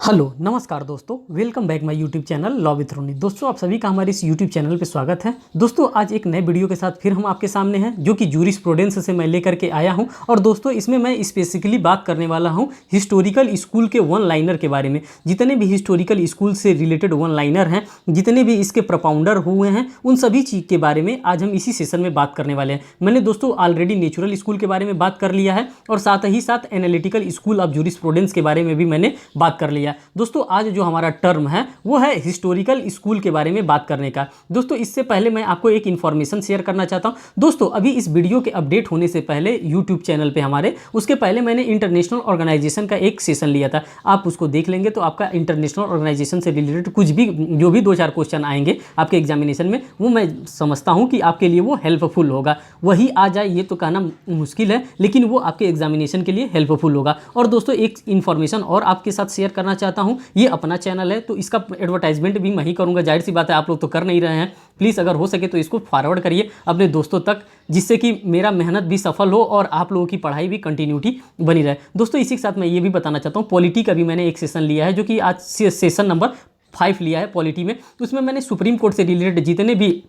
Hello नमस्कार दोस्तों, welcome back my YouTube channel law with Roni. दोस्तों आप सभी का हमारे इस यूट्यूब चैनल पे स्वागत है। दोस्तों आज एक नए वीडियो के साथ फिर हम आपके सामने हैं, जो कि जूरिस्प्रूडेंस से मैं लेकर के आया हूं। और दोस्तों इसमें मैं स्पेसिफिकली बात करने वाला हूं हिस्टोरिकल स्कूल के वन लाइनर के बारे में। जितने भी हिस्टोरिकल स्कूल से रिलेटेड वन लाइनर हैं, जितने भी इसके प्रोपाउंडर हुए हैं, उन सभी चीज़ के बारे में आज हम इसी सेशन में बात करने वाले हैं। मैंने दोस्तों ऑलरेडी नेचुरल स्कूल के बारे में बात कर लिया है और साथ ही साथ एनालिटिकल स्कूल ऑफ जूरिस्प्रूडेंस के बारे में भी मैंने बात कर लिया। दोस्तों आज जो हमारा टर्म है वो है हिस्टोरिकल स्कूल के बारे में बात करने का। दोस्तों इससे पहले मैं आपको एक इन्फॉर्मेशन शेयर करना चाहता हूं। दोस्तों अभी इस वीडियो के अपडेट होने से पहले यूट्यूब चैनल पे हमारे, उसके पहले मैंने इंटरनेशनल ऑर्गेनाइजेशन का एक सेशन लिया था। आप उसको देख लेंगे तो आपका इंटरनेशनल ऑर्गेनाइजेशन से रिलेटेड कुछ भी जो भी 2-4 क्वेश्चन आएंगे आपके एग्जामिनेशन में, वो मैं समझता हूँ कि आपके लिए वो हेल्पफुल होगा। वही आ जाए ये तो कहना मुश्किल है, लेकिन वो आपके एग्जामिनेशन के लिए हेल्पफुल होगा। और दोस्तों एक इन्फॉर्मेशन और आपके साथ शेयर करना चाहता हूँ। ये अपना चैनल है तो इसका एडवर्टाइजमेंट भी मैं ही करूँगा, जाहिर सी बात है, आप लोग तो कर नहीं रहे हैं। प्लीज़ अगर हो सके तो इसको फॉरवर्ड करिए अपने दोस्तों तक, जिससे कि मेरा मेहनत भी सफल हो और आप लोगों की पढ़ाई भी कंटिन्यूटी बनी रहे। दोस्तों इसी के साथ मैं ये भी बताना चाहता हूँ, पॉलिटी का भी मैंने एक सेशन लिया है, जो कि आज सेशन नंबर 5 लिया है पॉलिटी में। उसमें मैंने सुप्रीम कोर्ट से रिलेटेड जितने भी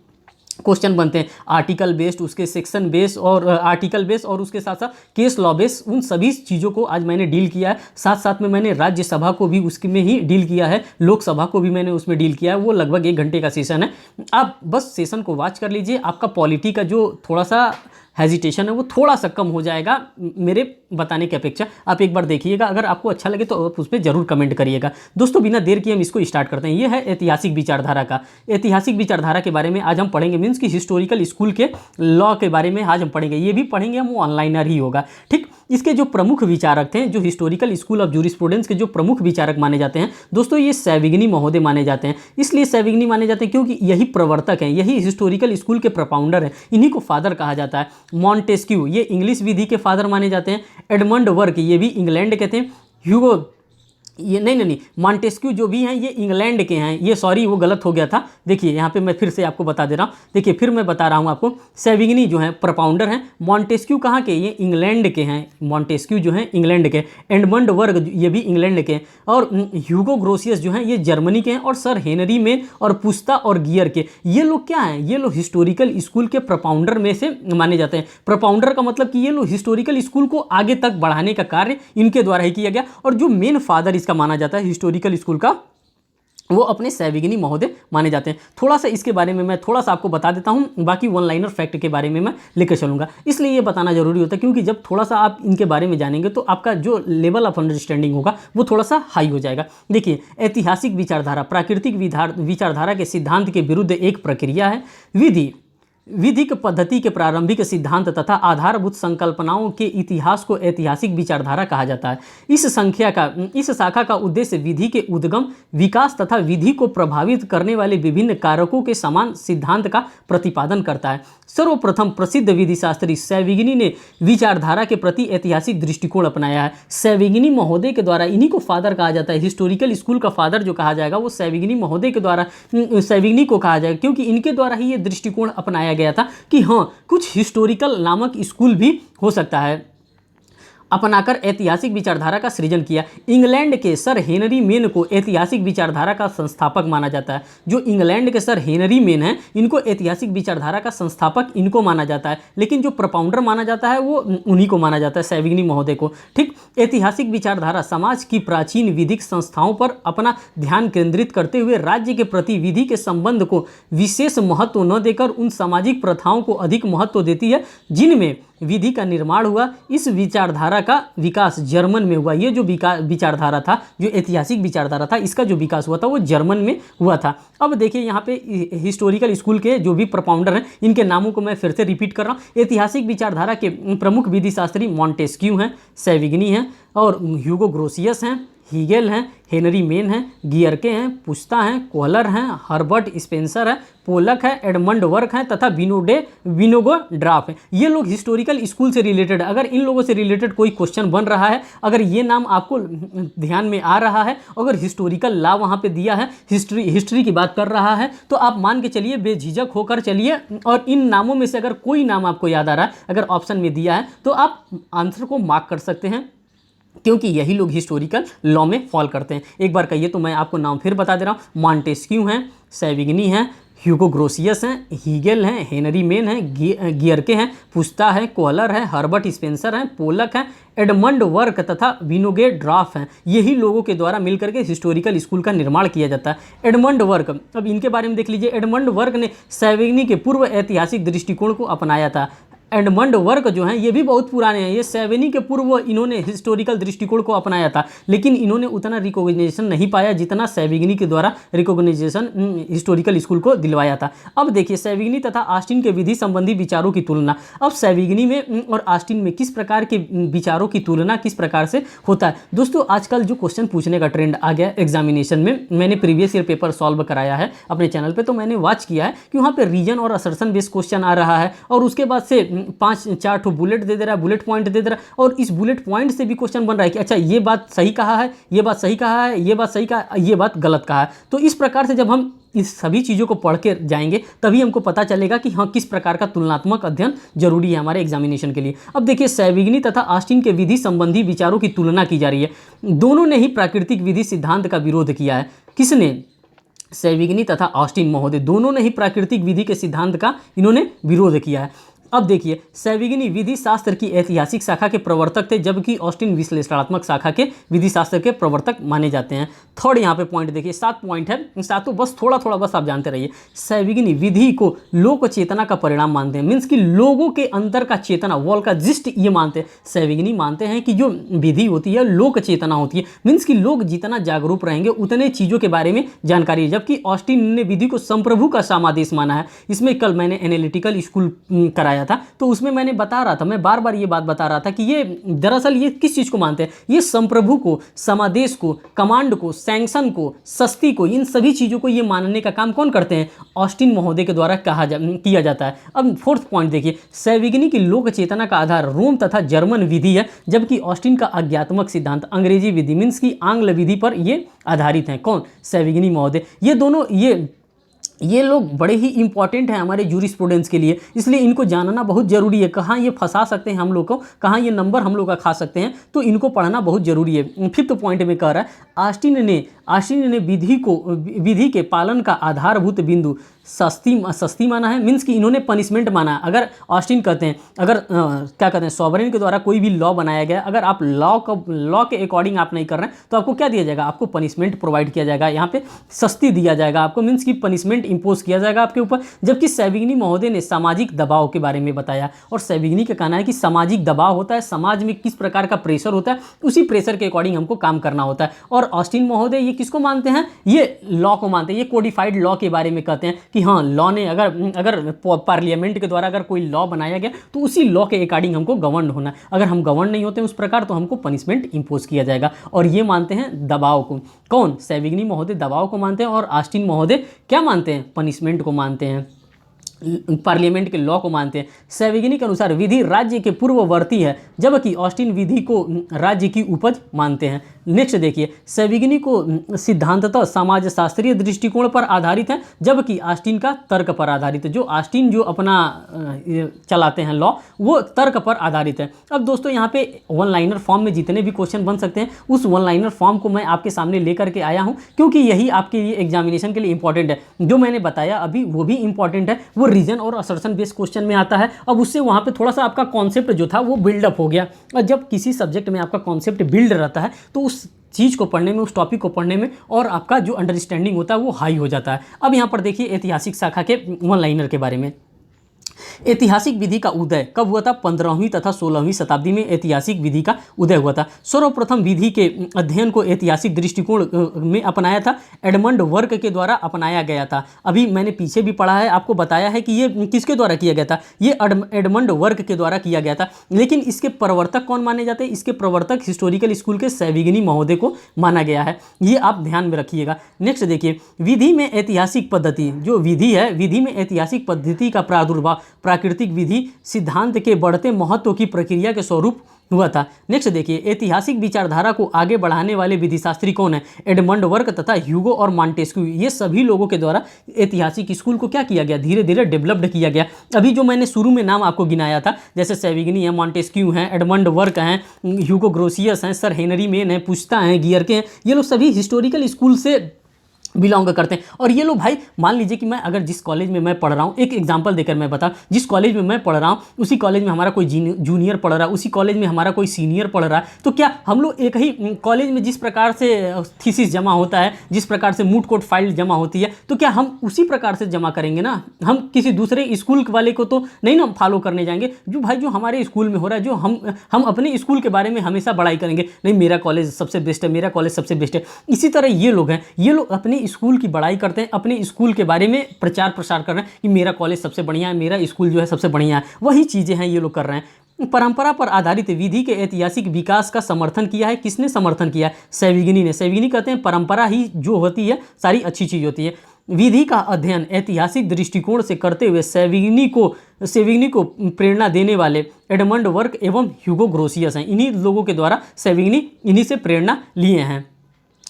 क्वेश्चन बनते हैं, आर्टिकल बेस्ड, उसके सेक्शन बेस्ड और आर्टिकल बेस्ड और उसके साथ साथ केस लॉ बेस्ड, उन सभी चीज़ों को आज मैंने डील किया है। साथ साथ में मैंने राज्यसभा को भी उसमें ही डील किया है, लोकसभा को भी मैंने उसमें डील किया है। वो लगभग 1 घंटे का सेशन है। आप बस सेशन को वॉच कर लीजिए, आपका पॉलिटी का जो थोड़ा सा हेजिटेशन है वो थोड़ा सा कम हो जाएगा मेरे बताने की अपेक्षा। आप एक बार देखिएगा, अगर आपको अच्छा लगे तो आप उस पर जरूर कमेंट करिएगा। दोस्तों बिना देर किए हम इसको स्टार्ट करते हैं। ये है ऐतिहासिक विचारधारा का। ऐतिहासिक विचारधारा के बारे में आज हम पढ़ेंगे, मीन्स कि हिस्टोरिकल स्कूल के लॉ के बारे में आज हम पढ़ेंगे। ये भी पढ़ेंगे हम, वो ऑनलाइनर ही होगा, ठीक। इसके जो प्रमुख विचारक थे, जो हिस्टोरिकल स्कूल ऑफ जूरिस्प्रूडेंस के जो प्रमुख विचारक माने जाते हैं दोस्तों, ये सैविग्नी महोदय माने जाते हैं। इसलिए सैविग्नी माने जाते हैं क्योंकि यही प्रवर्तक हैं, यही हिस्टोरिकल स्कूल के प्रोपाउंडर हैं, इन्हीं को फादर कहा जाता है। मॉन्टेस्क्यू ये इंग्लिश विधि के फादर माने जाते हैं। एडमंड वर्क ये भी इंग्लैंड के थे। ह्यूगो ये नहीं, मॉन्टेस्क्यू जो भी हैं ये इंग्लैंड के हैं। ये सॉरी वो गलत हो गया था। देखिए यहाँ पे मैं फिर से आपको बता दे रहा हूँ। देखिए फिर मैं बता रहा हूँ आपको, सैविग्नी जो है प्रोपाउंडर हैं। मॉन्टेस्क्यू कहाँ के? ये इंग्लैंड के हैं। मॉन्टेस्क्यू जो हैं इंग्लैंड के। एडमंड वर्ग ये भी इंग्लैंड के हैं। और ह्यूगो ग्रोसियस जो हैं ये जर्मनी के हैं। और सर हेनरी मेन और पुस्ता और गियर के, ये लोग क्या हैं? ये लोग हिस्टोरिकल स्कूल के प्रोपाउंडर में से माने जाते हैं। प्रोपाउंडर का मतलब कि ये लोग हिस्टोरिकल स्कूल को आगे तक बढ़ाने का कार्य इनके द्वारा ही किया गया। और जो मेन फादर का माना जाता है हिस्टोरिकल स्कूल का, वो अपने सैविग्नी महोदय माने जाते हैं। थोड़ा सा इसके बारे में मैं थोड़ा सा आपको बता देता हूं, बाकी वन लाइनर फैक्ट के बारे में मैं लेकर चलूंगा। इसलिए ये बताना जरूरी होता है, क्योंकि जब थोड़ा सा आप इनके बारे में जानेंगे तो आपका जो लेवल ऑफ अंडरस्टैंडिंग होगा वो थोड़ा सा हाई हो जाएगा। देखिए ऐतिहासिक विचारधारा प्राकृतिक विचारधारा के सिद्धांत के विरुद्ध एक प्रक्रिया है। विधिक पद्धति के प्रारंभिक सिद्धांत तथा आधारभूत संकल्पनाओं के इतिहास को ऐतिहासिक विचारधारा कहा जाता है। इस शाखा का उद्देश्य विधि के उद्गम, विकास तथा विधि को प्रभावित करने वाले विभिन्न कारकों के समान सिद्धांत का प्रतिपादन करता है। सर्वप्रथम प्रसिद्ध विधि शास्त्री सैविग्नी ने विचारधारा के प्रति ऐतिहासिक दृष्टिकोण अपनाया है। सैविग्नी महोदय के द्वारा, इन्हीं को फादर कहा जाता है। हिस्टोरिकल स्कूल का फादर जो कहा जाएगा वो सैविग्नी महोदय के द्वारा, सैविग्नी को कहा जाएगा, क्योंकि इनके द्वारा ही ये दृष्टिकोण अपनाया गया था कि हाँ कुछ हिस्टोरिकल नामक स्कूल भी हो सकता है। अपनाकर ऐतिहासिक विचारधारा का सृजन किया। इंग्लैंड के सर हेनरी मेन को ऐतिहासिक विचारधारा का संस्थापक माना जाता है। जो इंग्लैंड के सर हेनरी मेन हैं, इनको ऐतिहासिक विचारधारा का संस्थापक इनको माना जाता है, लेकिन जो प्रोपाउंडर माना जाता है वो उन्हीं को माना जाता है, सैविग्नी महोदय को, ठीक। ऐतिहासिक विचारधारा समाज की प्राचीन विधिक संस्थाओं पर अपना ध्यान केंद्रित करते हुए राज्य के प्रति विधि के संबंध को विशेष महत्व न देकर उन सामाजिक प्रथाओं को अधिक महत्व देती है जिनमें विधि का निर्माण हुआ। इस विचारधारा का विकास जर्मन में हुआ। ये जो विचारधारा था, जो ऐतिहासिक विचारधारा था, इसका जो विकास हुआ था वो जर्मन में हुआ था। अब देखिए यहाँ पे हिस्टोरिकल स्कूल के जो भी प्रोपाउंडर हैं, इनके नामों को मैं फिर से रिपीट कर रहा हूँ। ऐतिहासिक विचारधारा के प्रमुख विधि शास्त्री मॉन्टेस्क्यू हैं, सैविग्नी हैं और ह्यूगो ग्रोसियस हैं, हीगेल हैं, हेनरी मेन हैं, गियरके हैं, पुस्ता हैं, कोहलर हैं, हर्बर्ट स्पेंसर है, पोलक है, एडमंड वर्क हैं तथा विनोगो ड्राफ है। ये लोग हिस्टोरिकल स्कूल से रिलेटेड, अगर इन लोगों से रिलेटेड कोई क्वेश्चन बन रहा है, अगर ये नाम आपको ध्यान में आ रहा है, अगर हिस्टोरिकल लॉ वहाँ पे दिया है, हिस्ट्री की बात कर रहा है, तो आप मान के चलिए, बेझिझक होकर चलिए, और इन नामों में से अगर कोई नाम आपको याद आ रहा है, अगर ऑप्शन में दिया है, तो आप आंसर को मार्क कर सकते हैं। क्योंकि यही लोग हिस्टोरिकल लॉ में फॉल करते हैं। एक बार कहिए तो मैं आपको नाम फिर बता दे रहा हूँ। मॉन्टेस्क्यू हैं, सेविग्नी हैं, ह्यूगो ग्रोसियस हैं, हीगेल हैं, हेनरी मेन हैं, गियरके हैं, पुस्ता है, कोहलर है, हर्बर्ट स्पेंसर हैं, पोलक हैं, एडमंड वर्क तथा विनोगे ड्राफ हैं। यही लोगों के द्वारा मिलकर के हिस्टोरिकल स्कूल का निर्माण किया जाता है। एडमंड वर्क, अब इनके बारे में देख लीजिए। एडमंड वर्क ने सेविग्नी के पूर्व ऐतिहासिक दृष्टिकोण को अपनाया था। एडमंड वर्क जो हैं ये भी बहुत पुराने हैं। ये सेवेनी के पूर्व इन्होंने हिस्टोरिकल दृष्टिकोण को अपनाया था, लेकिन इन्होंने उतना रिकॉग्निशन नहीं पाया जितना सेविग्नी के द्वारा रिकॉग्निशन हिस्टोरिकल स्कूल को दिलवाया था। अब देखिए सेविग्नी तथा ऑस्टिन के विधि संबंधी विचारों की तुलना। अब सेविग्नी में और ऑस्टिन में किस प्रकार के विचारों की तुलना किस प्रकार से होता है। दोस्तों आजकल जो क्वेश्चन पूछने का ट्रेंड आ गया एग्जामिनेशन में, मैंने प्रीवियस ईयर पेपर सॉल्व कराया है अपने चैनल पर, तो मैंने वॉच किया है कि वहाँ पर रीजन और असर्शन बेस्ड क्वेश्चन आ रहा है, और उसके बाद से 5-4 ठो बुलेट दे दे रहा है, बुलेट पॉइंट दे दे रहा है, और इस बुलेट पॉइंट से भी क्वेश्चन बन रहा है कि अच्छा ये बात सही कहा है, ये बात सही कहा है, ये बात सही कहा, ये बात गलत कहा है। तो इस प्रकार से जब हम इस सभी चीज़ों को पढ़ के जाएंगे तभी हमको पता चलेगा कि हाँ किस प्रकार का तुलनात्मक अध्ययन जरूरी है हमारे एग्जामिनेशन के लिए। अब देखिए सेविग्नी तथा ऑस्टिन के विधि संबंधी विचारों की तुलना की जा रही है। दोनों ने ही प्राकृतिक विधि सिद्धांत का विरोध किया है। किसने? सेविग्नी तथा ऑस्टिन महोदय दोनों ने ही प्राकृतिक विधि के सिद्धांत का इन्होंने विरोध किया है। अब देखिए सेविग्नी विधि शास्त्र की ऐतिहासिक शाखा के प्रवर्तक थे, जबकि ऑस्टिन विश्लेषणात्मक शाखा के विधि शास्त्र के प्रवर्तक माने जाते हैं। थर्ड यहाँ पे पॉइंट देखिए, 7 पॉइंट है, सातों बस थोड़ा थोड़ा बस आप जानते रहिए। सेविग्नी विधि को लोक चेतना का परिणाम मानते हैं, मीन्स कि लोगों के अंतर का चेतना, वॉल का जिस्ट ये मानते हैं। सेविग्नी मानते हैं कि जो विधि होती है लोक चेतना होती है, मीन्स कि लोग जितना जागरूक रहेंगे उतने चीज़ों के बारे में जानकारी है, जबकि ऑस्टिन ने विधि को संप्रभु का समादेश माना है। इसमें कल मैंने एनालिटिकल स्कूल कराया था, तो उसमें मैंने बता रहा था, मैं बार बार ये बात बता रहा था कि ये दरअसल ये किस चीज़ को मानते हैं, ये संप्रभु को, समादेश को, कमांड को, सैंक्शन को, सस्ती को, इन सभी चीज़ों को ये मानने का काम कौन करते हैं? ऑस्टिन महोदय के द्वारा किया जाता है। अब फोर्थ पॉइंट देखिए, सेविग्नी की लोक चेतना का आधार रोम तथा जर्मन विधि है, जबकि ऑस्टिन का अज्ञात्मक सिद्धांत अंग्रेजी विधि मीन्स की आंग्ल विधि पर ये आधारित हैं। कौन? सेविग्नी महोदय। ये दोनों ये लोग बड़े ही इंपॉर्टेंट हैं हमारे जूरिस्प्रूडेंस के लिए, इसलिए इनको जानना बहुत जरूरी है। कहाँ ये फंसा सकते हैं हम लोग को, कहाँ ये नंबर हम लोग का खा सकते हैं, तो इनको पढ़ना बहुत जरूरी है। फिफ्थ पॉइंट में कह रहा है ऑस्टिन ने विधि के पालन का आधारभूत बिंदु सस्ती माना है, मीन्स कि इन्होंने पनिशमेंट माना है। अगर ऑस्टिन कहते हैं, अगर क्या कहते हैं, सॉवरेन के द्वारा कोई भी लॉ बनाया गया, अगर आप लॉ के अकॉर्डिंग आप नहीं कर रहे हैं तो आपको क्या दिया जाएगा? आपको पनिशमेंट प्रोवाइड किया जाएगा, यहाँ पे सस्ती दिया जाएगा आपको, मीन्स कि पनिशमेंट इंपोज किया जाएगा आपके ऊपर। जबकि सेविग्नी महोदय ने सामाजिक दबाव के बारे में बताया, और सेविग्नी का कहना है कि सामाजिक दबाव होता है, समाज में किस प्रकार का प्रेशर होता है, उसी प्रेशर के अकॉर्डिंग हमको काम करना होता है। और ऑस्टिन महोदय ये किसको मानते हैं? ये लॉ को मानते हैं, ये कोडिफाइड लॉ के बारे में कहते हैं कि हाँ लॉ ने अगर पार्लियामेंट के द्वारा अगर कोई लॉ बनाया गया तो उसी लॉ के अकॉर्डिंग हमको गवर्न होना है। अगर हम गवर्न नहीं होते उस प्रकार तो हमको पनिशमेंट इंपोज किया जाएगा। और ये मानते हैं दबाव को। कौन? सेविग्नी महोदय दबाव को मानते हैं, और ऑस्टिन महोदय क्या मानते हैं? पनिशमेंट को मानते हैं, पार्लियामेंट के लॉ को मानते हैं। सेविग्नी के अनुसार विधि राज्य के पूर्ववर्ती है, जबकि ऑस्टिन विधि को राज्य की उपज मानते हैं। नेक्स्ट देखिए, सेविग्नी को सिद्धांततः समाजशास्त्रीय दृष्टिकोण पर आधारित है, जबकि ऑस्टिन का तर्क पर आधारित है। जो ऑस्टिन जो अपना चलाते हैं लॉ, वो तर्क पर आधारित है। अब दोस्तों यहाँ पे वन लाइनर फॉर्म में जितने भी क्वेश्चन बन सकते हैं, उस वन लाइनर फॉर्म को मैं आपके सामने लेकर के आया हूँ, क्योंकि यही आपके लिए एग्जामिनेशन के लिए इंपॉर्टेंट है। जो मैंने बताया अभी वो भी इंपॉर्टेंट है, वो रीजन और असर्शन बेस्ड क्वेश्चन में आता है। अब उससे वहाँ पे थोड़ा सा आपका कॉन्सेप्ट जो था वो बिल्डअप हो गया, और जब किसी सब्जेक्ट में आपका कॉन्सेप्ट बिल्ड रहता है तो उस चीज़ को पढ़ने में, उस टॉपिक को पढ़ने में और आपका जो अंडरस्टैंडिंग होता है वो हाई हो जाता है। अब यहाँ पर देखिए ऐतिहासिक शाखा के वन लाइनर के बारे में। ऐतिहासिक विधि का उदय कब हुआ था? 15वीं तथा 16वीं शताब्दी में ऐतिहासिक विधि का उदय हुआ था। सर्वप्रथम विधि के अध्ययन को ऐतिहासिक दृष्टिकोण में अपनाया था, एडमंड वर्क के द्वारा अपनाया गया था। अभी मैंने पीछे भी पढ़ा है, आपको बताया है कि ये किसके द्वारा किया गया था? ये एडमंड वर्क के द्वारा किया गया था। लेकिन इसके प्रवर्तक कौन माने जाते हैं? इसके प्रवर्तक हिस्टोरिकल स्कूल के सेविग्नी महोदय को माना गया है, ये आप ध्यान में रखिएगा। नेक्स्ट देखिए, विधि में ऐतिहासिक पद्धति, जो विधि है, विधि में ऐतिहासिक पद्धति का प्रादुर्भाव प्राकृतिक विधि सिद्धांत के बढ़ते महत्व की प्रक्रिया के स्वरूप हुआ था। नेक्स्ट देखिए, ऐतिहासिक विचारधारा को आगे बढ़ाने वाले विधिशास्त्री कौन है? एडमंड बर्क तथा ह्यूगो और मॉन्टेस्क्यू। ये सभी लोगों के द्वारा ऐतिहासिक स्कूल को क्या किया गया? धीरे धीरे डेवलप्ड किया गया। अभी जो मैंने शुरू में नाम आपको गिनाया था, जैसे सेविग्नी है, मॉन्टेस्क्यू हैं, एडमंड बर्क हैं, ह्यूगो ग्रोसियस हैं, सर हेनरी मेन है, पुस्ता हैं, गियरके हैं, ये लोग सभी हिस्टोरिकल स्कूल से बिलोंग करते हैं। और ये लोग भाई, मान लीजिए कि मैं अगर जिस कॉलेज में मैं पढ़ रहा हूँ, एक एग्जांपल देकर मैं बता, जिस कॉलेज में मैं पढ़ रहा हूँ उसी कॉलेज में हमारा कोई जूनियर पढ़ रहा है, उसी कॉलेज में हमारा कोई सीनियर पढ़ रहा है, तो क्या हम लोग एक ही कॉलेज में जिस प्रकार से थीसिस जमा होता है, जिस प्रकार से मूट कोर्ट फाइल जमा होती है, तो क्या हम उसी प्रकार से जमा करेंगे ना? हम किसी दूसरे स्कूल वाले को तो नहीं ना फॉलो करने जाएंगे। जो भाई जो हमारे स्कूल में हो रहा है, जो हम अपने स्कूल के बारे में हमेशा बड़ाई करेंगे, नहीं मेरा कॉलेज सबसे बेस्ट है, मेरा कॉलेज सबसे बेस्ट है। इसी तरह ये लोग हैं, ये लोग अपने स्कूल की बड़ाई करते हैं, अपने स्कूल के बारे में प्रचार प्रसार कर रहे हैं कि मेरा कॉलेज सबसे बढ़िया है, मेरा स्कूल जो है सबसे बढ़िया है। वही चीज़ें हैं ये लोग कर रहे हैं। परंपरा पर आधारित विधि के ऐतिहासिक विकास का समर्थन किया है। किसने समर्थन किया है? सेविग्नी ने। सेविग्नी कहते हैं परंपरा ही जो होती है सारी अच्छी चीज़ होती है। विधि का अध्ययन ऐतिहासिक दृष्टिकोण से करते हुए सेविग्नी को प्रेरणा देने वाले एडमंड बर्क एवं ह्यूगो ग्रोसियस हैं। इन्हीं लोगों के द्वारा सेविग्नी इन्हीं से प्रेरणा लिए हैं।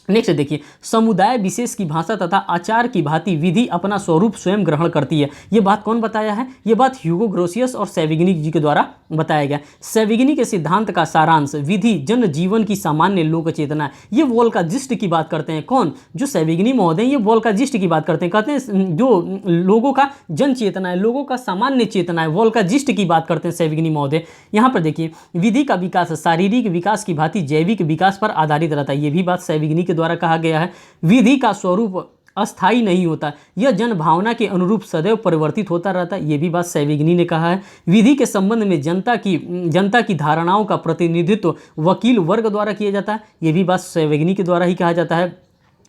नेक्स्ट देखिए, समुदाय विशेष की भाषा तथा आचार की भांति विधि अपना स्वरूप स्वयं ग्रहण करती है। ये बात कौन बताया है? ये बात ह्यूगो ग्रोसियस और सेविग्नी जी के द्वारा बताया गया। सेविग्नी के सिद्धांत का सारांश विधि जन जीवन की सामान्य लोक चेतना है। ये वोल्काजिस्ट की बात करते हैं। कौन? जो सेविग्नी महोदय, ये वोल्काजिस्ट की बात करते हैं। कहते हैं जो लोगों का जन चेतना है, लोगों का सामान्य चेतना है, वोल्काजिस्ट की बात करते हैं सेविग्नी महोदय। यहाँ पर देखिए, विधि का विकास शारीरिक विकास की भांति जैविक विकास पर आधारित रहता है। ये भी बात सेविग्नी के द्वारा कहा गया है। विधि का स्वरूप अस्थाई नहीं होता, यह जन भावना के अनुरूप सदैव परिवर्तित होता रहता है। ये भी बात सेविग्नी ने कहा है। विधि के संबंध में जनता की धारणाओं का प्रतिनिधित्व वकील वर्ग द्वारा किया जाता है। ये भी बात सेविग्नी के द्वारा ही कहा जाता है।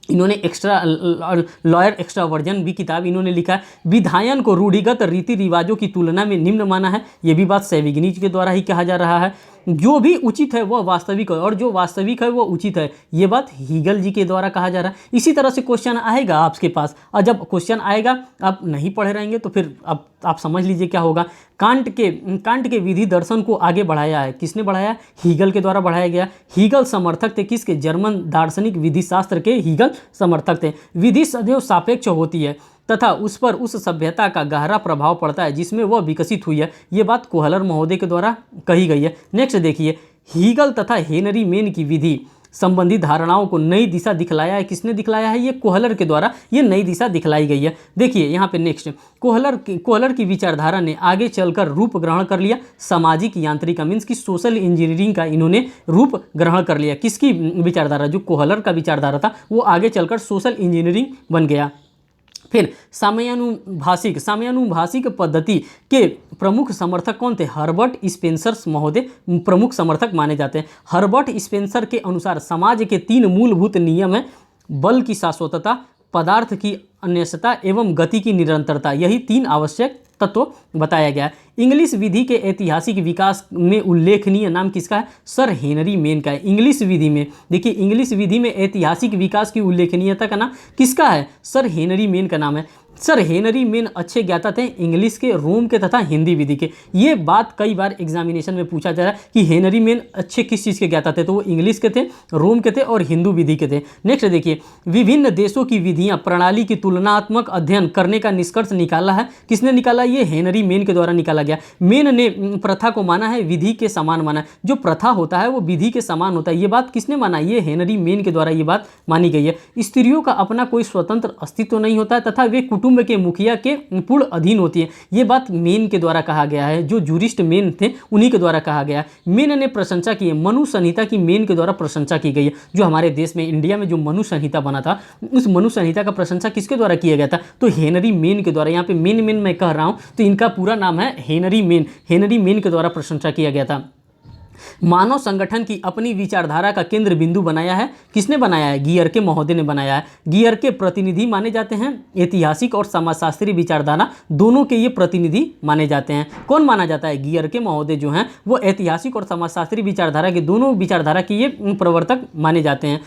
इन्होंने लॉयर एक्स्ट्रावर्जन भी किताब इन्होंने लिखा है। विधायन को रूढ़िगत रीति रिवाजों की तुलना में निम्न माना है। ये भी बात सेविग्नी के द्वारा ही कहा जा रहा है। जो भी उचित है वह वास्तविक है और जो वास्तविक है वह उचित है। ये बात हीगल जी के द्वारा कहा जा रहा है। इसी तरह से क्वेश्चन आएगा आपके पास, और जब क्वेश्चन आएगा आप नहीं पढ़े रहेंगे तो फिर अब आप समझ लीजिए क्या होगा। कांट के विधि दर्शन को आगे बढ़ाया है। किसने बढ़ाया? हीगल के द्वारा बढ़ाया गया। हीगल समर्थक थे किसके? जर्मन दार्शनिक विधि शास्त्र के हीगल समर्थक थे। विधि सदैव सापेक्ष होती है तथा उस पर उस सभ्यता का गहरा प्रभाव पड़ता है जिसमें वह विकसित हुई है। ये बात कोहलर महोदय के द्वारा कही गई है। नेक्स्ट देखिए, हीगल तथा हेनरी मेन की विधि संबंधी धारणाओं को नई दिशा दिखलाया है। किसने दिखलाया है? ये कोहलर के द्वारा ये नई दिशा दिखलाई गई है। देखिए यहाँ पे नेक्स्ट, कोहलर की विचारधारा ने आगे चलकर रूप ग्रहण कर लिया सामाजिक यांत्रिका, मीन्स की सोशल इंजीनियरिंग का इन्होंने रूप ग्रहण कर लिया। किसकी विचारधारा? जो कोहलर का विचारधारा था वो आगे चलकर सोशल इंजीनियरिंग बन गया। फिर साम्यानुभाषिक पद्धति के प्रमुख समर्थक कौन थे? हर्बर्ट स्पेंसर महोदय प्रमुख समर्थक माने जाते हैं। हर्बर्ट स्पेंसर के अनुसार समाज के 3 मूलभूत नियम हैं: बल की शाश्वतता, पदार्थ की अन्यसता एवं गति की निरंतरता। यही 3 आवश्यक तत्व बताया गया है। इंग्लिश विधि के ऐतिहासिक विकास में उल्लेखनीय नाम किसका है? सर हेनरी मेन का है। इंग्लिश विधि में देखिए, इंग्लिश विधि में ऐतिहासिक विकास की उल्लेखनीयता का नाम किसका है? सर हेनरी मेन का नाम है। सर हेनरी मेन अच्छे ज्ञाता थे इंग्लिश के, रोम के तथा हिंदी विधि के। ये बात कई बार एग्जामिनेशन में पूछा जा रहा है कि हेनरी मेन अच्छे किस चीज़ के ज्ञाता थे, तो वो इंग्लिश के थे, रोम के थे और हिंदू विधि के थे। नेक्स्ट देखिए, विभिन्न देशों की विधियां प्रणाली की तुलनात्मक अध्ययन करने का निष्कर्ष निकाला है। किसने निकाला? ये हेनरी मेन के द्वारा निकाला गया। मेन ने प्रथा को माना है विधि के समान माना है। जो प्रथा होता है वो विधि के समान होता है। ये बात किसने माना? ये हेनरी मेन के द्वारा ये बात मानी गई है। स्त्रियों का अपना कोई स्वतंत्र अस्तित्व नहीं होता है तथा वे कुटुंब के मुखिया के पूर्ण अधीन होती है। ये बात मेन के द्वारा कहा गया है। जो जूरिस्ट मेन थे उन्हीं के द्वारा कहा गया है। मेन ने प्रशंसा की है, मनु संहिता की मेन के द्वारा प्रशंसा की गई है। जो हमारे देश में इंडिया में जो मनु संहिता बना था, उस मनु संहिता का प्रशंसा किसके द्वारा किया गया था? तो हेनरी मेन के द्वारा। यहाँ पे मेन मैं कह रहा हूँ तो इनका पूरा नाम है हेनरी मेन। हेनरी मेन के द्वारा प्रशंसा किया गया था। मानव संगठन की अपनी विचारधारा का केंद्र बिंदु बनाया है। किसने बनाया है? गियरके महोदय ने बनाया है। गियरके प्रतिनिधि माने जाते हैं ऐतिहासिक और समाजशास्त्री विचारधारा दोनों के ये प्रतिनिधि माने जाते हैं। कौन माना जाता है? गियरके महोदय जो हैं वो ऐतिहासिक और समाजशास्त्री विचारधारा के दोनों विचारधारा के ये प्रवर्तक माने जाते हैं।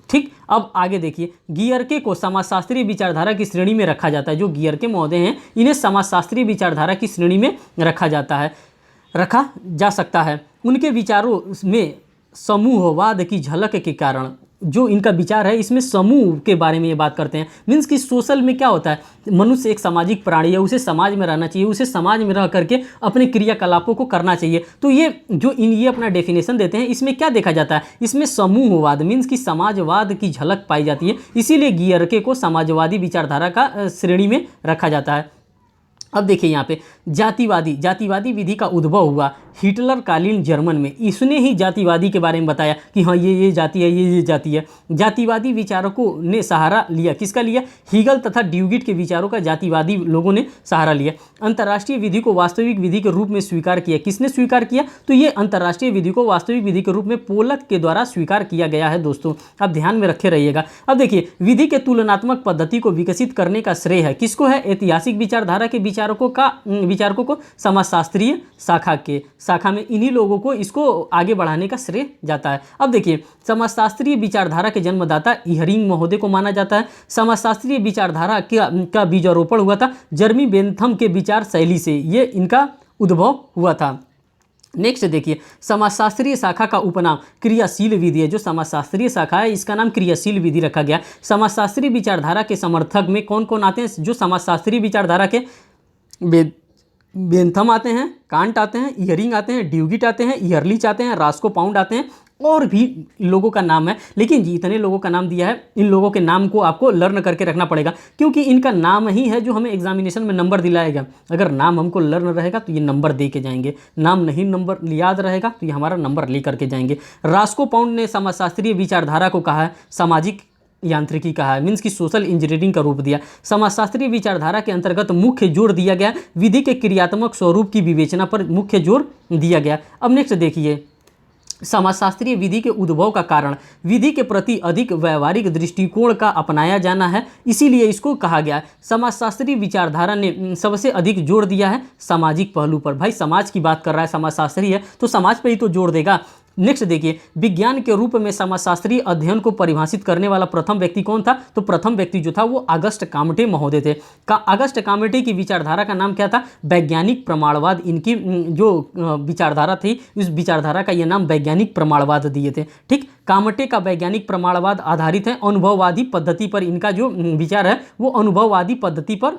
ठीक, अब आगे देखिए, गियरके को समाजशास्त्री विचारधारा की श्रेणी में रखा जाता है। जो गियरके महोदय हैं इन्हें समाजशास्त्री विचारधारा की श्रेणी में रखा जा सकता है। उनके विचारों में समूहवाद की झलक के कारण, जो इनका विचार है इसमें समूह के बारे में ये बात करते हैं। मीन्स कि सोशल में क्या होता है, मनुष्य एक सामाजिक प्राणी है, उसे समाज में रहना चाहिए, उसे समाज में रह करके अपने क्रियाकलापों को करना चाहिए। तो ये जो ये अपना डेफिनेशन देते हैं, इसमें क्या देखा जाता है, इसमें समूहवाद मीन्स कि समाजवाद की झलक पाई जाती है। इसीलिए गियरके को समाजवादी विचारधारा का श्रेणी में रखा जाता है। अब देखिए यहाँ पे जातिवादी विधि का उद्भव हुआ हिटलर कालीन जर्मन में। इसने ही जातिवादी के बारे में बताया कि हाँ ये जाति है, ये जाति है। जातिवादी विचारकों ने सहारा लिया, किसका लिया, हीगल तथा ड्यूगिट के विचारों का जातिवादी लोगों ने सहारा लिया। अंतर्राष्ट्रीय विधि को वास्तविक विधि के रूप में स्वीकार किया। किसने स्वीकार किया, तो ये अंतर्राष्ट्रीय विधि को वास्तविक विधि के रूप में पोलक के द्वारा स्वीकार किया गया है। दोस्तों आप ध्यान में रखे रहिएगा। अब देखिए विधि के तुलनात्मक पद्धति को विकसित करने का श्रेय है किसको है, ऐतिहासिक विचारधारा के विचारकों को समाजशास्त्रीय शाखा में इन्हीं लोगों को इसको आगे बढ़ाने का श्रेय जाता है। अब देखिए समाजशास्त्रीय विचारधारा के जन्मदाता इहरिंग महोदय को माना जाता है। समाजशास्त्रीय विचारधारा का बीजारोपण हुआ था जर्मी बेंथम के विचार शैली से, ये इनका उद्भव हुआ था। नेक्स्ट देखिए समाजशास्त्रीय शाखा का उपनाम क्रियाशील विधि है। जो समाजशास्त्रीय शाखा है इसका नाम क्रियाशील विधि रखा गया। समाजशास्त्रीय विचारधारा के समर्थक में कौन कौन आते हैं, जो समाजशास्त्रीय विचारधारा के बेंथम आते हैं, कांट आते हैं, इहरिंग आते हैं, ड्यूगिट आते हैं, इहरलिच आते हैं, रास्को पाउंड आते हैं, और भी लोगों का नाम है। लेकिन जितने लोगों का नाम दिया है इन लोगों के नाम को आपको लर्न करके रखना पड़ेगा, क्योंकि इनका नाम ही है जो हमें एग्जामिनेशन में नंबर दिलाएगा। अगर नाम हमको लर्न रहेगा तो ये नंबर दे के जाएंगे, नाम नहीं नंबर याद रहेगा तो ये हमारा नंबर ले करके जाएंगे। रास्को पाउंड ने समाजशास्त्रीय विचारधारा को कहा है सामाजिक यांत्रिकी कहा है, मीन्स की सोशल इंजीनियरिंग का रूप दिया। समाजशास्त्रीय विचारधारा के अंतर्गत मुख्य जोर दिया गया विधि के क्रियात्मक स्वरूप की विवेचना पर मुख्य जोर दिया गया। अब नेक्स्ट देखिए समाजशास्त्रीय विधि के उद्भव का कारण विधि के प्रति अधिक व्यवहारिक दृष्टिकोण का अपनाया जाना है, इसीलिए इसको कहा गया। समाजशास्त्रीय विचारधारा ने सबसे अधिक जोर दिया है सामाजिक पहलू पर। भाई समाज की बात कर रहा है, समाजशास्त्री है तो समाज पर ही तो जोर देगा। नेक्स्ट देखिए विज्ञान के रूप में समाजशास्त्रीय अध्ययन को परिभाषित करने वाला प्रथम व्यक्ति कौन था, तो प्रथम व्यक्ति जो था वो अगस्ट कामटे महोदय थे। अगस्ट कामटे की विचारधारा का नाम क्या था, वैज्ञानिक प्रमाणवाद। इनकी जो विचारधारा थी इस विचारधारा का ये नाम वैज्ञानिक प्रमाणवाद दिए थे। ठीक, कामटे का वैज्ञानिक प्रमाणवाद आधारित है अनुभववादी पद्धति पर। इनका जो विचार है वो अनुभववादी पद्धति पर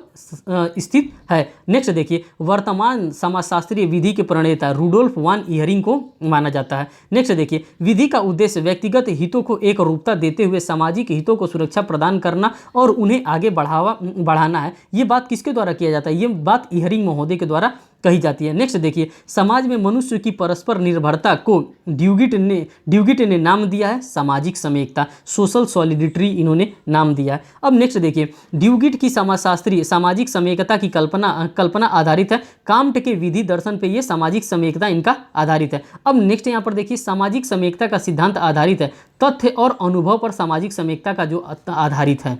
स्थित है। नेक्स्ट देखिए वर्तमान समाजशास्त्रीय विधि के प्रणेता रुडोल्फ वान इहरिंग को माना जाता है। नेक्स्ट देखिए विधि का उद्देश्य व्यक्तिगत हितों को एक रूपता देते हुए सामाजिक हितों को सुरक्षा प्रदान करना और उन्हें आगे बढ़ाना है। ये बात किसके द्वारा किया जाता है, ये बात इहरिंग महोदय के द्वारा कही जाती है। नेक्स्ट देखिए समाज में मनुष्य की परस्पर निर्भरता को ड्यूगिट ने नाम दिया है सामाजिक समेकता, सोशल सॉलिडिटी इन्होंने नाम दिया है। अब नेक्स्ट देखिए ड्यूगिट की समाजशास्त्रीय सामाजिक समेकता की कल्पना आधारित है। काम्ट के विधि दर्शन पे ये सामाजिक समेकता इनका आधारित है। अब नेक्स्ट यहाँ पर देखिए सामाजिक समेकता का सिद्धांत आधारित है तथ्य और अनुभव पर सामाजिक समेकता का जो आधारित है।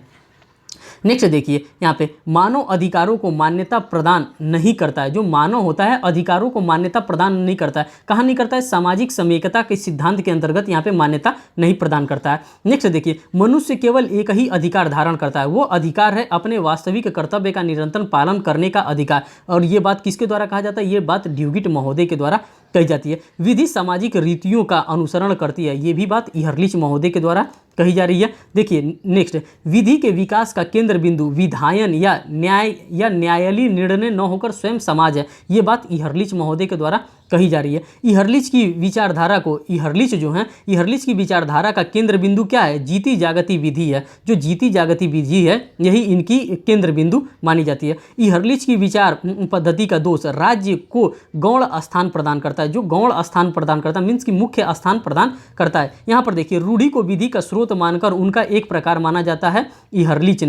नेक्स्ट देखिए यहाँ पे मानव अधिकारों को मान्यता प्रदान नहीं करता है। जो मानव होता है अधिकारों को मान्यता प्रदान नहीं करता है। कहाँ नहीं करता है, सामाजिक समेकता के सिद्धांत के अंतर्गत यहाँ पे मान्यता नहीं प्रदान करता है। नेक्स्ट देखिए मनुष्य केवल एक ही अधिकार धारण करता है, वो अधिकार है अपने वास्तविक कर्तव्य का निरंतर पालन करने का अधिकार। और ये बात किसके द्वारा कहा जाता है, ये बात ड्यूगिट महोदय के द्वारा कही जाती है। विधि सामाजिक रीतियों का अनुसरण करती है, ये भी बात इहरलिच महोदय के द्वारा कही जा रही है। देखिए नेक्स्ट विधि के विकास का केंद्र बिंदु विधायन या न्यायालयीय निर्णय न होकर स्वयं समाज है, ये बात इहरलिच महोदय के द्वारा कही जा रही है। इहरलिच की विचारधारा को इहरलिच की विचारधारा का केंद्र बिंदु क्या है, जीती जागती विधि है। जो जीती जागती विधि है यही इनकी केंद्र बिंदु मानी जाती है। इहरलिच की विचार पद्धति का दोष राज्य को गौण स्थान प्रदान करता है। जो गौण स्थान प्रदान करता है मीन्स की मुख्य स्थान प्रदान करता है। यहाँ पर देखिए रूढ़ी को विधि का स्रोत मानकर उनका एक प्रकार माना जाता है। इहरलिच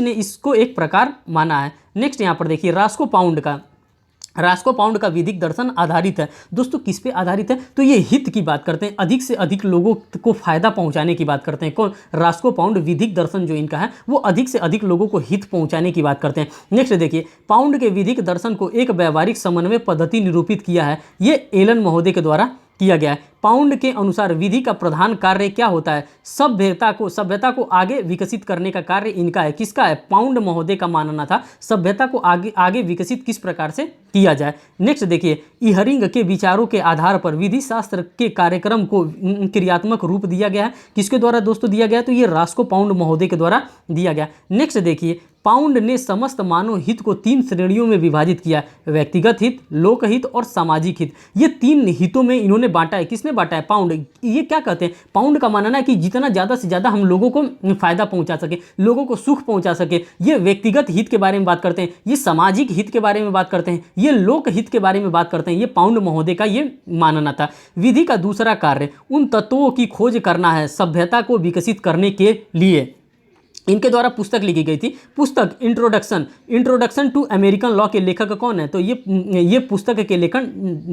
ने इसको एक प्रकार माना है। नेक्स्ट यहाँ पर देखिए रास्को पाउंड का विधिक दर्शन आधारित है। दोस्तों किस पे आधारित है, तो ये हित की बात करते हैं, अधिक से अधिक लोगों को फायदा पहुंचाने की बात करते हैं। कौन, रास्को पाउंड विधिक दर्शन जो इनका है वो अधिक से अधिक लोगों को हित पहुंचाने की बात करते हैं। नेक्स्ट देखिए पाउंड के विधिक दर्शन को एक व्यवहारिक समन्वय पद्धति निरूपित किया है, ये एलन महोदय के द्वारा किया गया है। पाउंड के अनुसार विधि का प्रधान कार्य क्या होता है, सभ्यता को आगे विकसित करने का कार्य इनका है। किसका है, पाउंड महोदय का मानना था सभ्यता को आगे विकसित किस प्रकार से किया जाए। नेक्स्ट देखिए, इहरिंग के विचारों के आधार पर विधि शास्त्र के कार्यक्रम को क्रियात्मक रूप दिया गया है। किसके द्वारा दोस्तों दिया गया? तो ये रास्को पाउंड महोदय के द्वारा दिया गया। नेक्स्ट देखिए, पाउंड ने समस्त मानव हित को 3 श्रेणियों में विभाजित किया है, व्यक्तिगत हित, लोकहित और सामाजिक हित। ये 3 हितों में इन्होंने बांटा है। किसने बांटा है? पाउंड। ये क्या कहते हैं? पाउंड का मानना है कि जितना ज़्यादा से ज़्यादा हम लोगों को फायदा पहुंचा सके, लोगों को सुख पहुंचा सके। ये व्यक्तिगत हित के बारे में बात करते हैं, ये सामाजिक हित के बारे में बात करते हैं, ये लोक हित के बारे में बात करते हैं। ये पाउंड महोदय का ये मानना था। विधि का दूसरा कार्य उन तत्वों की खोज करना है सभ्यता को विकसित करने के लिए। इनके द्वारा पुस्तक लिखी गई थी। पुस्तक इंट्रोडक्शन टू अमेरिकन लॉ के लेखक कौन है? तो ये पुस्तक के लेखक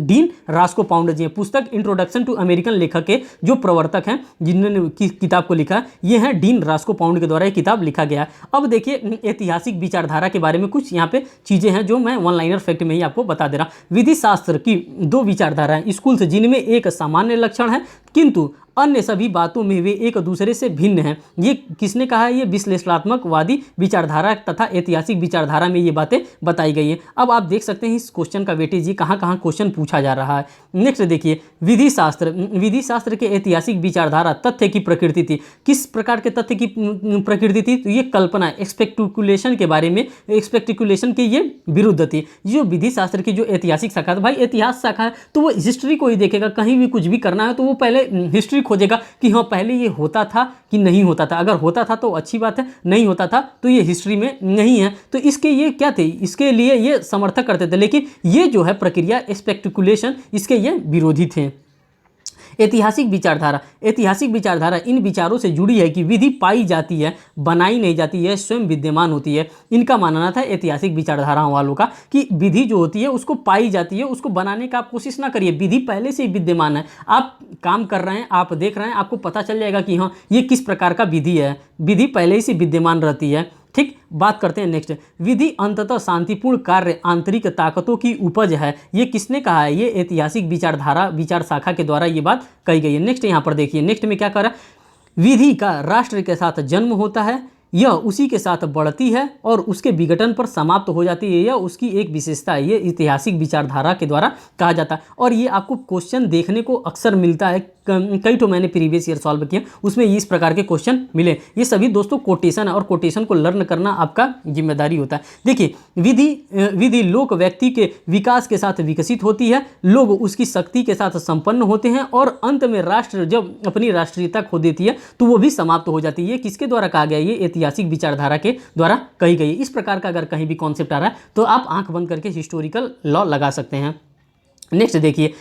डीन रास्को पाउंड जी हैं। पुस्तक इंट्रोडक्शन टू अमेरिकन लेखक के जो प्रवर्तक हैं, जिन्होंने किताब को लिखा, ये हैं डीन रास्को पाउंड के द्वारा ये किताब लिखा गया। अब देखिए, ऐतिहासिक विचारधारा के बारे में कुछ यहाँ पे चीज़ें हैं जो मैं वन लाइनर फैक्ट में ही आपको बता दे रहा हूँ। विधि शास्त्र की 2 विचारधाराएं स्कूल से, जिनमें एक सामान्य लक्षण है किंतु अन्य सभी बातों में वे एक दूसरे से भिन्न हैं। ये किसने कहा है? ये विश्लेषणात्मकवादी विचारधारा तथा ऐतिहासिक विचारधारा में ये बातें बताई गई हैं। अब आप देख सकते हैं इस क्वेश्चन का वेटेज, ये कहाँ कहाँ क्वेश्चन पूछा जा रहा है। नेक्स्ट देखिए, विधि शास्त्र के ऐतिहासिक विचारधारा तथ्य की प्रकृति थी। किस प्रकार के तथ्य की प्रकृति थी? तो ये कल्पना, एक्सपेक्टिकुलेशन के बारे में, एक्सपेक्टिकुलेशन के ये विरुद्ध थी। जो विधि शास्त्र की जो ऐतिहासिक शाखा, भाई इतिहास शाखा है तो वो हिस्ट्री को ही देखेगा। कहीं भी कुछ भी करना है तो वो पहले हिस्ट्री खोजेगा कि हाँ पहले ये होता था कि नहीं होता था। अगर होता था तो अच्छी बात है, नहीं होता था तो ये हिस्ट्री में नहीं है। तो इसके ये क्या थे? इसके लिए ये समर्थक करते थे, लेकिन ये जो है प्रक्रिया स्पेक्टिकुलेशन, इसके ये विरोधी थे। ऐतिहासिक विचारधारा इन विचारों से जुड़ी है कि विधि पाई जाती है, बनाई नहीं जाती है, स्वयं विद्यमान होती है। इनका मानना था ऐतिहासिक विचारधारा वालों का कि विधि जो होती है उसको पाई जाती है, उसको बनाने का आप कोशिश ना करिए। विधि पहले से ही विद्यमान है, आप काम कर रहे हैं, आप देख रहे हैं, आपको पता चल जाएगा कि हाँ ये किस प्रकार का विधि है। विधि पहले ही से विद्यमान रहती है। ठीक, बात करते हैं नेक्स्ट। विधि अंततः शांतिपूर्ण कार्य आंतरिक ताकतों की उपज है। ये किसने कहा है? ये ऐतिहासिक विचार शाखा के द्वारा ये बात कही गई है। नेक्स्ट यहाँ पर देखिए, नेक्स्ट में क्या कर रहा है? विधि का राष्ट्र के साथ जन्म होता है, यह उसी के साथ बढ़ती है और उसके विघटन पर समाप्त हो जाती है। यह उसकी एक विशेषता है। ये ऐतिहासिक विचारधारा के द्वारा कहा जाता है। और ये आपको क्वेश्चन देखने को अक्सर मिलता है, कई तो मैंने प्रीवियस ईयर सॉल्व किया, उसमें इस प्रकार के क्वेश्चन मिले। ये सभी दोस्तों कोटेशन है और कोटेशन को लर्न करना आपका जिम्मेदारी होता है। देखिए, विधि लोक व्यक्ति के विकास के साथ विकसित होती है, लोग उसकी शक्ति के साथ संपन्न होते हैं और अंत में राष्ट्र जब अपनी राष्ट्रीयता खो देती है तो वो भी समाप्त हो जाती है। ये किसके द्वारा कहा गया? ये ऐतिहासिक विचारधारा के द्वारा कही गई है। इस प्रकार का अगर कहीं भी कॉन्सेप्ट आ रहा है तो आप आंख बंद करके हिस्टोरिकल लॉ लगा सकते हैं। नेक्स्ट देखिए,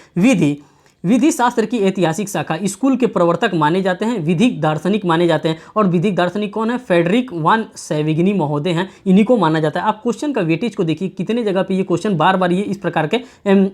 विधि शास्त्र की ऐतिहासिक शाखा स्कूल के प्रवर्तक माने जाते हैं, विधिक दार्शनिक माने जाते हैं। और विधिक दार्शनिक कौन है? फ्रेडरिक वान सेविग्नी महोदय हैं, इन्हीं को माना जाता है। आप क्वेश्चन का वेटेज को देखिए, कितने जगह पे ये क्वेश्चन बार बार ये इस प्रकार के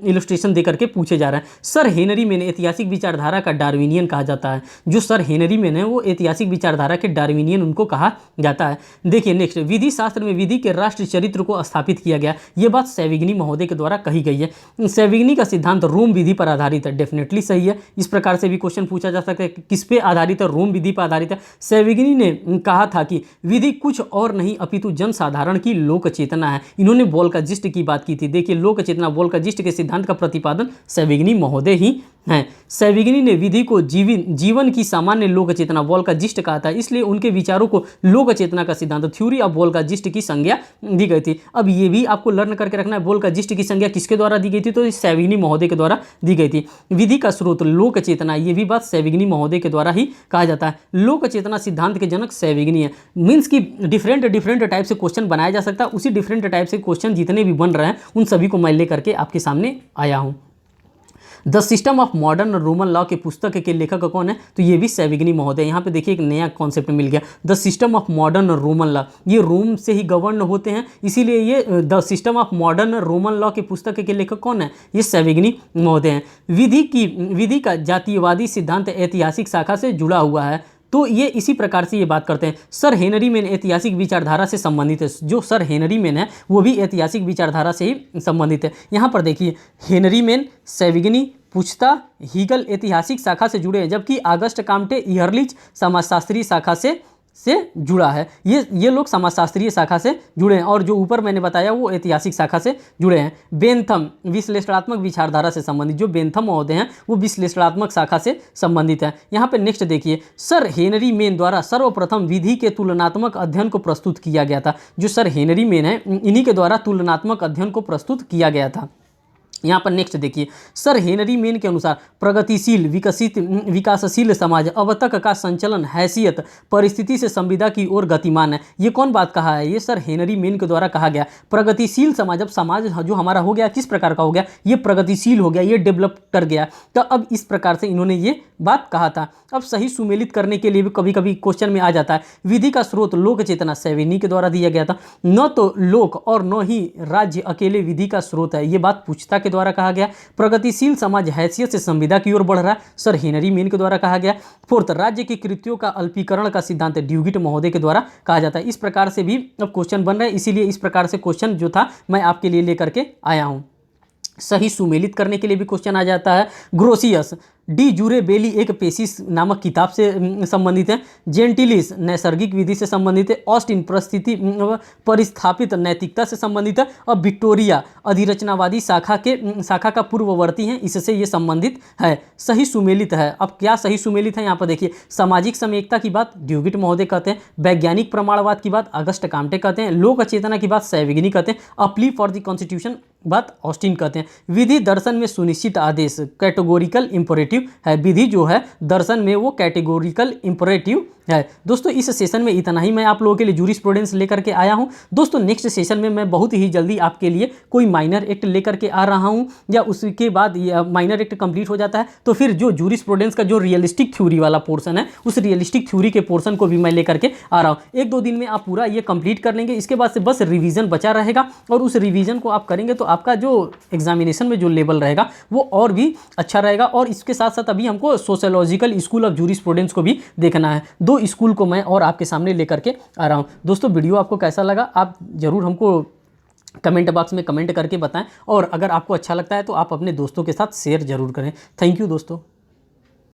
इलस्ट्रेशन दे करके पूछे जा रहे हैं। सर हेनरी मैन ऐतिहासिक विचारधारा का डार्विनियन कहा जाता है। जो सर हेनरी मैन है वो ऐतिहासिक विचारधारा के डार्विनियन उनको कहा जाता है। देखिए नेक्स्ट, विधि शास्त्र में विधि के राष्ट्र चरित्र को स्थापित किया गया। ये बात सेविग्नी महोदय के द्वारा कही गई है। सेविग्नी का सिद्धांत रोम विधि पर आधारित है। डेफिनेटली सही है। इस प्रकार से भी क्वेश्चन पूछा जा सकता है, किस पे आधारित है? रोम विधि पर आधारित है। सेविग्नी ने कहा था कि विधि कुछ और नहीं अपितु जनसाधारण की लोक चेतना है। इन्होंने वोल्काजिस्ट की बात की थी। देखिए, लोक चेतना वोल्काजिस्ट के सिद्धांत का प्रतिपादन सेविग्नी महोदय ही हैं। सेविग्नी ने विधि को जीवन की सामान्य लोक चेतना वोल्काजिस्ट कहा था, इसलिए उनके विचारों को लोक चेतना का सिद्धांत थ्योरी ऑफ वोल्काजिस्ट की संज्ञा दी गई थी। अब ये भी आपको लर्न करके रखना है, वोल्काजिस्ट की संज्ञा किसके द्वारा दी गई थी? तो सेविग्नी महोदय के द्वारा दी गई थी। विधि का स्रोत लोक चेतना, ये भी बात सेविग्नी महोदय के द्वारा ही कहा जाता है। लोक चेतना सिद्धांत के जनक सेविग्नी है। मीन्स की डिफरेंट टाइप से क्वेश्चन बनाया जा सकता है। उसी डिफरेंट टाइप से क्वेश्चन जितने भी बन रहे हैं उन सभी को मैं लेकर के आपके सामने आया हूँ। The system of modern Roman law के पुस्तक के लेखक कौन है? तो ये भी सेविग्नी महोदय। यहाँ पे देखिए एक नया कॉन्सेप्ट मिल गया, the system of modern Roman law. ये रोम से ही गवर्न होते हैं, इसीलिए ये the system of modern Roman law के पुस्तक के लेखक कौन है? ये सेविग्नी महोदय हैं। विधि का जातीयवादी सिद्धांत ऐतिहासिक शाखा से जुड़ा हुआ है। तो ये इसी प्रकार से ये बात करते हैं। सर हेनरी मैन ऐतिहासिक विचारधारा से संबंधित है। जो सर हेनरी मैन है वो भी ऐतिहासिक विचारधारा से ही संबंधित है। यहाँ पर देखिए, हेनरी मैन, सेविग्नी, पुछता, हीगल ऐतिहासिक शाखा से जुड़े हैं, जबकि ऑगस्ट काम्टे इहर्लिच समाजशास्त्री शाखा से से जुड़ा है। ये लोग समाजशास्त्रीय शाखा से जुड़े हैं, और जो ऊपर मैंने बताया वो ऐतिहासिक शाखा से जुड़े हैं। बेंथम विश्लेषणात्मक विचारधारा से संबंधित, जो बेंथम महोदय हैं वो विश्लेषणात्मक शाखा से संबंधित है। यहाँ पे नेक्स्ट देखिए, सर हेनरी मेन द्वारा सर्वप्रथम विधि के तुलनात्मक अध्ययन को प्रस्तुत किया गया था। जो सर हेनरी मेन है, इन्हीं के द्वारा तुलनात्मक अध्ययन को प्रस्तुत किया गया था। यहाँ पर नेक्स्ट देखिए, सर हेनरी मेन के अनुसार प्रगतिशील विकासशील समाज अब तक का संचलन हैसियत परिस्थिति से संविदा की ओर गतिमान है। ये कौन बात कहा है? ये सर हेनरी मेन के द्वारा कहा गया। प्रगतिशील समाज, अब समाज जो हमारा हो गया किस प्रकार का हो गया? ये प्रगतिशील हो गया, ये डेवलप कर गया। तो अब इस प्रकार से इन्होंने ये बात कहा था। अब सही सुमेलित करने के लिए भी कभी कभी क्वेश्चन में आ जाता है, विधि का स्रोत लोक चेतना सैविनी के द्वारा दिया गया था। न तो लोक और न ही राज्य अकेले विधि का स्रोत है, ये बात पूछता के द्वारा कहा गया। प्रगतिशील समाज हैसियत से संविदा की ओर बढ़ रहा है, सर हेनरी मेन के द्वारा कहा गया। फोर्थ, राज्य की कृतियों का अल्पीकरण का सिद्धांत ड्यूगिट महोदय के द्वारा कहा जाता है। इस प्रकार से भी अब क्वेश्चन बन रहा है, इसीलिए इस प्रकार से क्वेश्चन जो था मैं आपके लिए लेकर के आया हूं। सही सुमेलित करने के लिए भी क्वेश्चन आ जाता है। ग्रोसियस डी जूरे बेली एक पेसिस नामक किताब से संबंधित है। जेंटिलिस नैसर्गिक विधि से संबंधित है। ऑस्टिन परिस्थापित नैतिकता से संबंधित है। और विक्टोरिया अधिरचनावादी शाखा का पूर्ववर्ती है, इससे ये संबंधित है। सही सुमेलित है। अब क्या सही सुमेलित है? यहाँ पर देखिए, सामाजिक समेकता की बात ड्यूगिट महोदय कहते हैं, वैज्ञानिक प्रमाणवाद की बात अगस्ट काम्टे कहते हैं, लोक चेतना की बात सैविगनी कहते हैं, अ प्ली फॉर द कॉन्स्टिट्यूशन बात ऑस्टिन कहते हैं। विधि दर्शन में सुनिश्चित आदेश कैटेगोरिकल इंपरेटिव है। विधि जो है दर्शन में वो कैटेगोरिकल इंपरेटिव है। दोस्तों इस सेशन में इतना ही मैं आप लोगों के लिए जूरिस्प्रूडेंस लेकर के आया हूं। दोस्तों नेक्स्ट सेशन में मैं बहुत ही जल्दी आपके लिए कोई माइनर एक्ट लेकर के आ रहा हूं, या उसके बाद माइनर एक्ट कंप्लीट हो जाता है तो फिर जो जूरिस्प्रूडेंस का जो रियलिस्टिक थ्योरी वाला पोर्शन है, उस रियलिस्टिक थ्योरी के पोर्शन को भी मैं लेकर के आ रहा हूं। 1-2 दिन में आप पूरा ये कंप्लीट कर लेंगे, इसके बाद से बस रिवीजन बचा रहेगा, और उस रिवीजन को आप करेंगे तो आपका जो एग्जामिनेशन में जो लेवल रहेगा वो और भी अच्छा रहेगा। और इसके साथ साथ अभी हमको सोशियोलॉजिकल स्कूल ऑफ जूरिस्प्रूडेंस को भी देखना है। 2 स्कूल को मैं और आपके सामने लेकर के आ रहा हूं। दोस्तों वीडियो आपको कैसा लगा आप जरूर हमको कमेंट बॉक्स में कमेंट करके बताएं, और अगर आपको अच्छा लगता है तो आप अपने दोस्तों के साथ शेयर जरूर करें। थैंक यू दोस्तों।